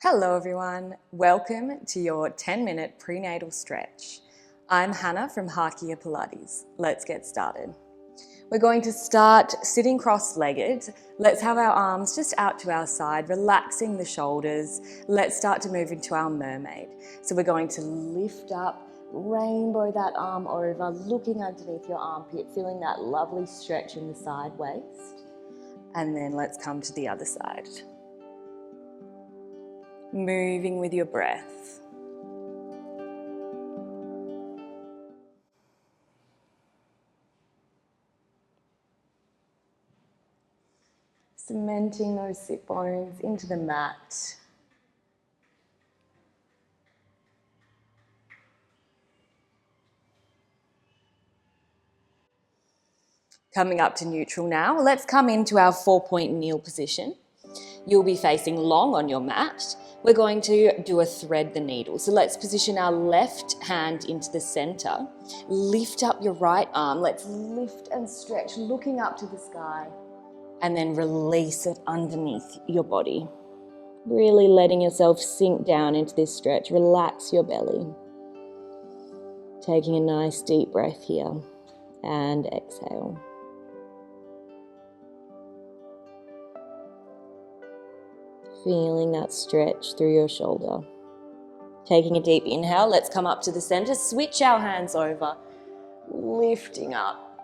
Hello everyone, welcome to your 10-minute prenatal stretch. I'm Hannah from Harkia Pilates. Let's get started. We're going to start sitting cross-legged. Let's have our arms just out to our side, relaxing the shoulders. Let's start to move into our mermaid. So we're going to lift up, rainbow that arm over, looking underneath your armpit, feeling that lovely stretch in the side waist. And then let's come to the other side. Moving with your breath. Cementing those sit bones into the mat. Coming up to neutral now, let's come into our 4-point kneel position. You'll be facing long on your mat. We're going to do a thread the needle. So let's position our left hand into the center. Lift up your right arm. Let's lift and stretch, looking up to the sky. And then release it underneath your body. Really letting yourself sink down into this stretch. Relax your belly. Taking a nice deep breath here. And exhale. Feeling that stretch through your shoulder. Taking a deep inhale, let's come up to the center. Switch our hands over. Lifting up,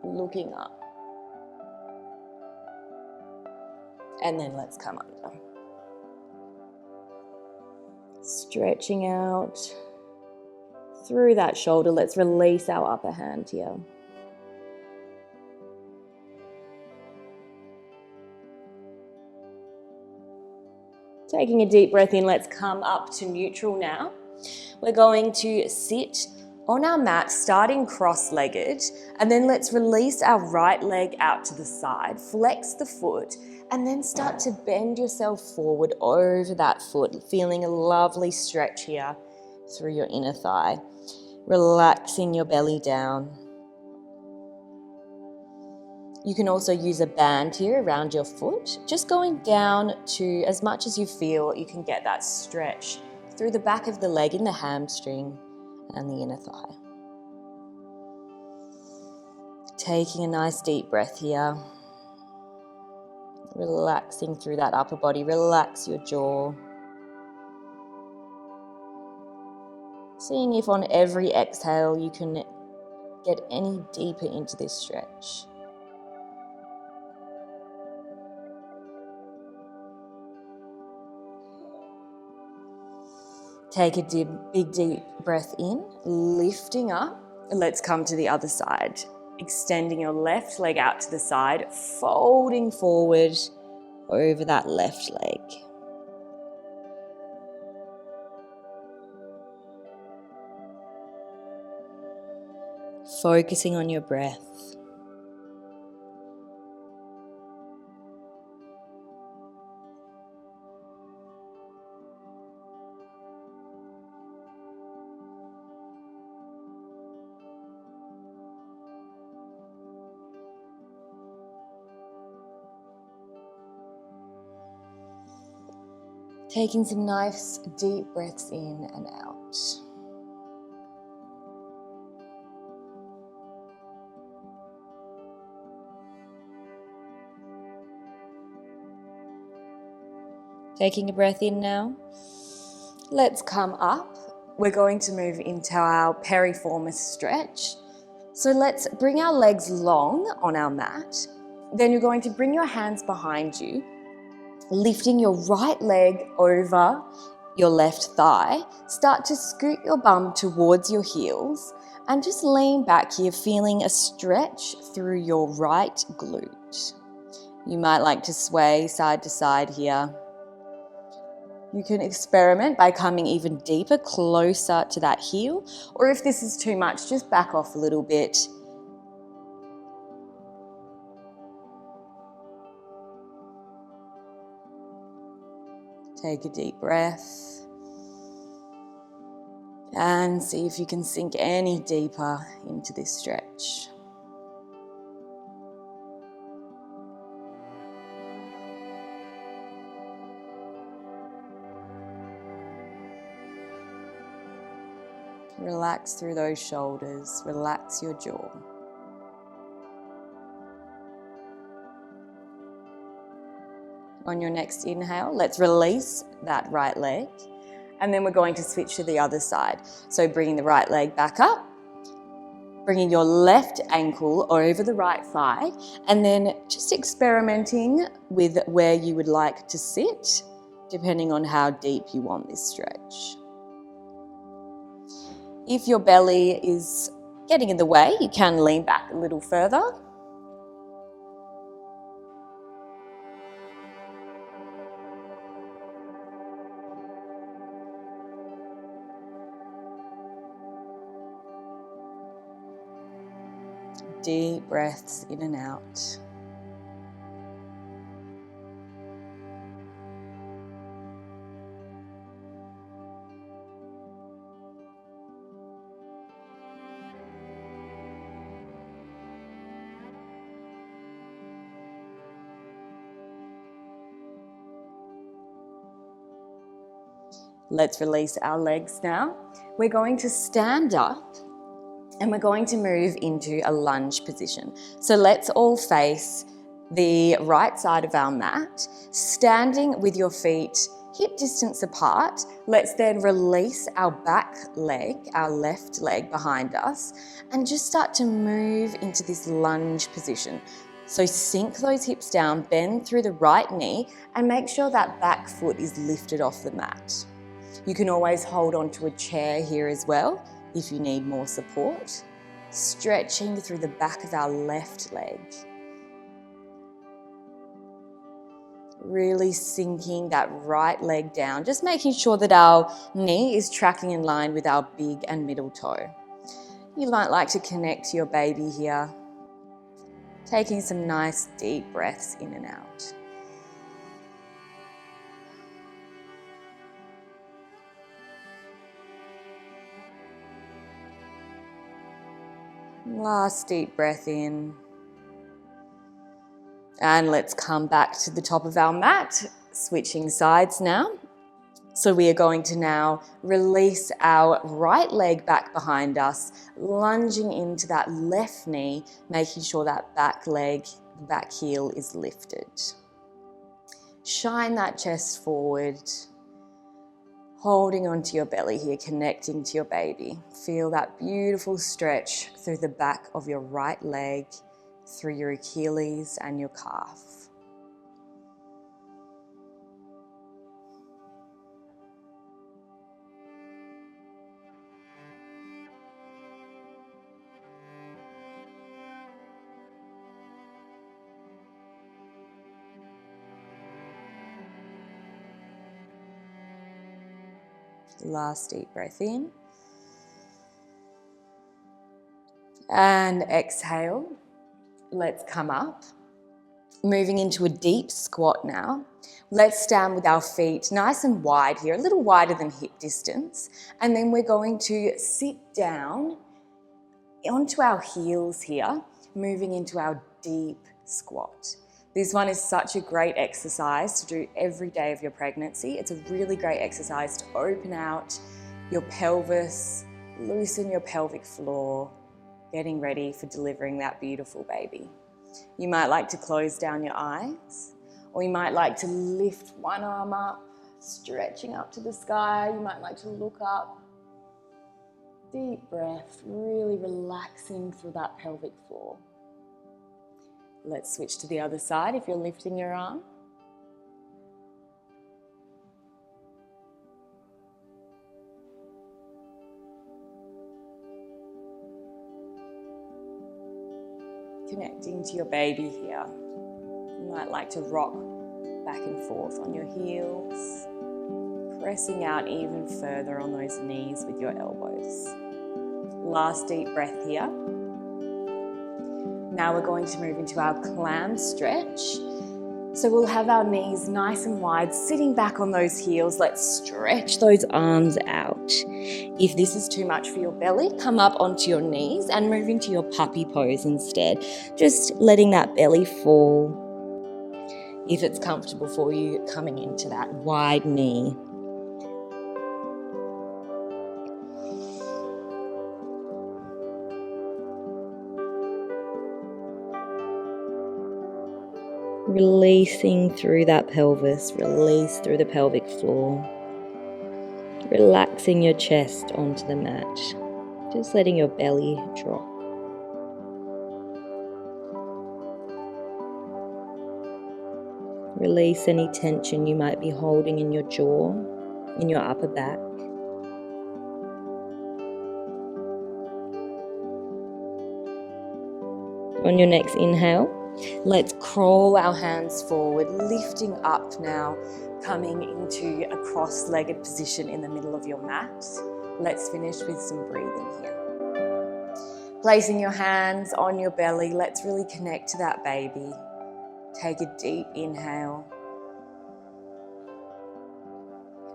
looking up. And then let's come under. Stretching out through that shoulder. Let's release our upper hand here. Taking a deep breath in, let's come up to neutral now. We're going to sit on our mat, starting cross-legged, and then let's release our right leg out to the side, flex the foot, and then start to bend yourself forward over that foot, feeling a lovely stretch here through your inner thigh. Relaxing your belly down. You can also use a band here around your foot, just going down to as much as you feel you can get that stretch through the back of the leg in the hamstring and the inner thigh. Taking a nice deep breath here. Relaxing through that upper body, relax your jaw. Seeing if on every exhale you can get any deeper into this stretch. Take a big deep breath in, lifting up. Let's come to the other side. Extending your left leg out to the side, folding forward over that left leg. Focusing on your breath. Taking some nice deep breaths in and out. Taking a breath in now. Let's come up. We're going to move into our piriformis stretch. So let's bring our legs long on our mat. Then you're going to bring your hands behind you, lifting your right leg over your left thigh. Start to scoot your bum towards your heels and just lean back here, feeling a stretch through your right glute. You might like to sway side to side here. You can experiment by coming even deeper, closer to that heel, or if this is too much, just back off a little bit. Take a deep breath and see if you can sink any deeper into this stretch. Relax through those shoulders, relax your jaw. On your next inhale, let's release that right leg. And then we're going to switch to the other side. So bringing the right leg back up, bringing your left ankle over the right thigh, and then just experimenting with where you would like to sit, depending on how deep you want this stretch. If your belly is getting in the way, you can lean back a little further. Deep breaths in and out. Let's release our legs now. We're going to stand up and we're going to move into a lunge position. So let's all face the right side of our mat, standing with your feet hip distance apart. Let's then release our back leg, our left leg behind us, and just start to move into this lunge position. So sink those hips down, bend through the right knee, and make sure that back foot is lifted off the mat. You can always hold onto a chair here as well if you need more support. Stretching through the back of our left leg. Really sinking that right leg down, just making sure that our knee is tracking in line with our big and middle toe. You might like to connect to your baby here, taking some nice deep breaths in and out. Last deep breath in. And let's come back to the top of our mat, switching sides now. So we are going to now release our right leg back behind us, lunging into that left knee, making sure that back leg, back heel is lifted. Shine that chest forward, holding onto your belly here, connecting to your baby. Feel that beautiful stretch through the back of your right leg, through your Achilles and your calf. Last deep breath in. And exhale. Let's come up. Moving into a deep squat now. Let's stand with our feet nice and wide here, a little wider than hip distance. And then we're going to sit down onto our heels here, moving into our deep squat. This one is such a great exercise to do every day of your pregnancy. It's a really great exercise to open out your pelvis, loosen your pelvic floor, getting ready for delivering that beautiful baby. You might like to close down your eyes, or you might like to lift one arm up, stretching up to the sky. You might like to look up. Deep breath, really relaxing through that pelvic floor. Let's switch to the other side if you're lifting your arm. Connecting to your baby here. You might like to rock back and forth on your heels, pressing out even further on those knees with your elbows. Last deep breath here. Now we're going to move into our clam stretch. So we'll have our knees nice and wide, sitting back on those heels. Let's stretch those arms out. If this is too much for your belly, come up onto your knees and move into your puppy pose instead. Just letting that belly fall. If it's comfortable for you, coming into that wide knee. Releasing through that pelvis, release through the pelvic floor. Relaxing your chest onto the mat. Just letting your belly drop. Release any tension you might be holding in your jaw, in your upper back. On your next inhale, let's crawl our hands forward, lifting up now, coming into a cross-legged position in the middle of your mat. Let's finish with some breathing here. Placing your hands on your belly, let's really connect to that baby. Take a deep inhale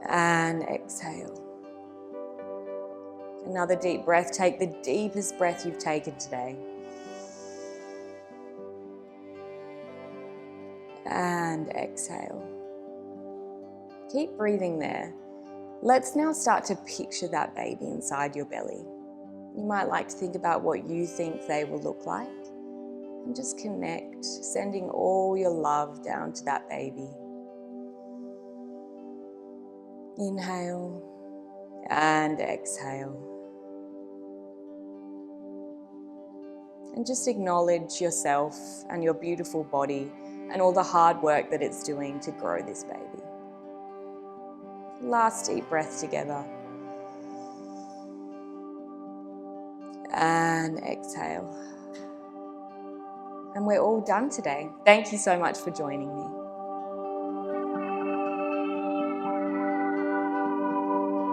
and exhale. Another deep breath. Take the deepest breath you've taken today. And exhale. Keep breathing there. Let's now start to picture that baby inside your belly. You might like to think about what you think they will look like and just connect, sending all your love down to that baby. Inhale and exhale. And just acknowledge yourself and your beautiful body and all the hard work that it's doing to grow this baby. Last deep breath together. And exhale. And we're all done today. Thank you so much for joining me.